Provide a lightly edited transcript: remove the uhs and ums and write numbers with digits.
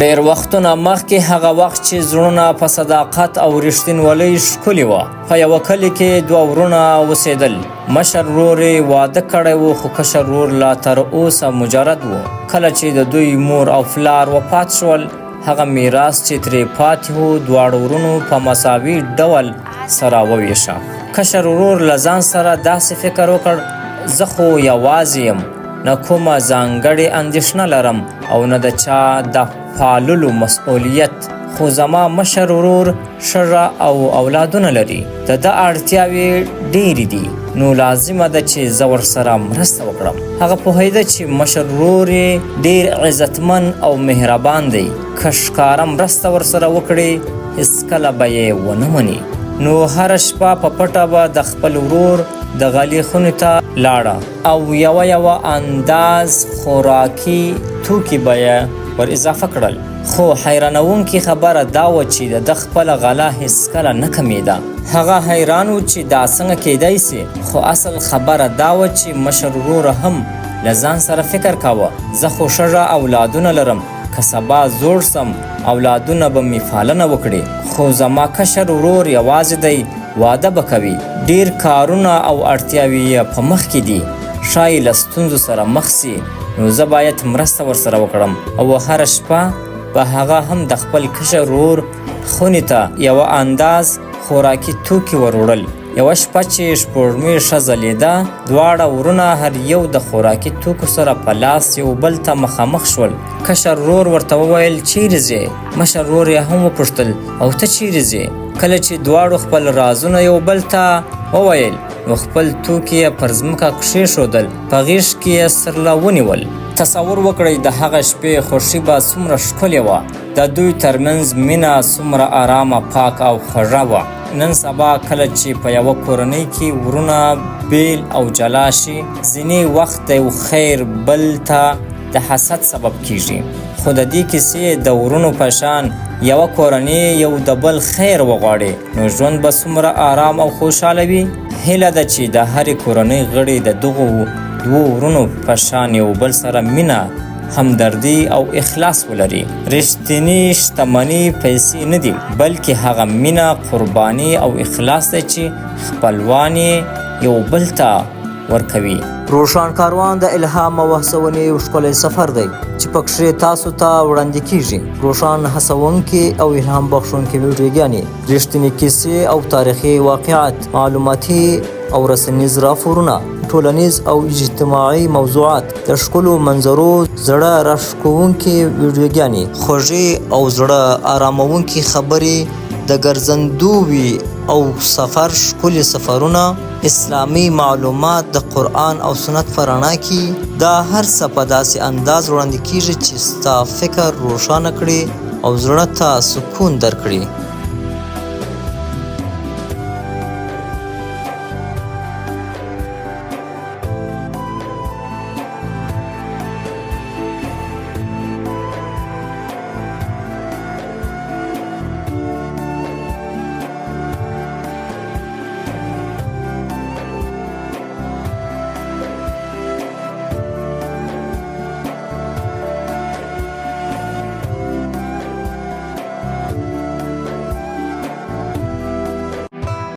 ډېر وختونه مخکې هغه وخت چې زړونه په صداقت او رښتینولۍ ښکلي وه. په یوه کلي کې دوه ورونه اوسېدل. مشر ورور یې واده کړی و، خو کشر ورور لا تر اوسه مجرد و. کله چې د دوی مور او پلار وفات شول، هغه میراث چې ترې پاتې و دواړو ورونو په مساوي ډول سره وویشه. کشر ورور له ځان سره داسې فکر وکړ، زه خو یوازې یم، نه کومه ځانګړې اندېښنه لرم او نه د چا د پاللو مسؤلیت. خو زما مشر ورور ښځه او اولادونه لري، د ده اړتیاوې ډېرې دي، نو لازمه ده چې زه ورسره مرسته وکړم. هغه پوهېده چې مشر ورور یې ډېر عزتمن او مهربان دی. که ښکاره مرسته ورسره وکړي، هېڅکله به یې ونه مني. نو هره شپه په پټه به د خپل ورور د غالي خونې ته لاړه او یوه انداز خوراکي توکي به یې ور اضافه کړل. خو حیرانوونکې خبره دا وه چې د ده خپله غله هېڅکله نه کمیده. هغه حیران و چې دا څنګه کیدی سي، خو اصل خبره دا وه چې مشر ورور هم له ځان سره فکر کاوه، زه خو ښځه اولادونه لرم، که سبا زوړ سم اولادونه به مې پالنه وکړي. خو زما کشر ورور یوازې دی، واده به کوي، ډېر کارونه او اړتیاوې یې په مخ کې دي، ښایي له ستونزو سره مخ سي، نو زه باید مرسته ورسره وکړم. او هره شپه به هغه هم د خپل کشر ورور خونې ته یوه انداز خوراکي توکي ور وړل. یوه شپه چې سپوږمۍ ښه ځلېده، دواړه ورونه هر یو د خوراکي توکو سره په لاس یو بل ته مخامخ شول. کشر ورور ورته وویل، چیرې ځې؟ مشر ورور یې هم وپوښتل، او ته چیرې ځې؟ کله چې دواړو خپل رازونه یو بل ته وویل، نو خپل توکي یې پر ځمکه کښېښودل، په غېږ کې یې سرله ونیول. تصور وکړئ د هغه شپې خوښي به څومره ښکلې وه، د دوی ترمنځ مینه څومره ارامه، پاک او خوږه وه. نن سبا کله چې په یوه کورنۍ کې ورونه بیل او جلا شي، ځینې وخت د یو خیر بل ته د حسد سبب کیږي. خو د دې کیسې د ورونو په شان یوه کورنۍ یو د بل خیر وغواړي، نو ژوند به څومره آرام او خوشحاله وي. هیله ده چې د هرې کورنۍ غړي د دغو دوو ورونو په شان یو بل سره مینه، همدردي او اخلاص ولري. رښتینی شتمني پیسې نه دي، بلکې هغه مینه، قرباني او اخلاص دی چې خپلوان یو بل ته ورکوي. روښان کاروان د الهام او هڅونې یو ښکلی سفر دی چې پکښې تاسو ته وړاندې کیږي. روښان هڅونکي او الهام بخښونکي ویډیوګانې، رښتینې کیسې او تاریخي واقعات، معلوماتي او رسنیز راپورونه، ټولنیز او اجتماعي موضوعات، د ښکلو منظرو زړه راښکونکي ویډیوګانې، خوږې او زړه آراموونکي خبرې، د ګرځندوی او سفر ښکلي سفرونه، اسلامي معلومات د قرآن او سنت په رڼا کې. دا هر څه په داسې انداز وړاندې کیږي چې ستا فکر روښانه کړي او زړه ته سکون درکړي.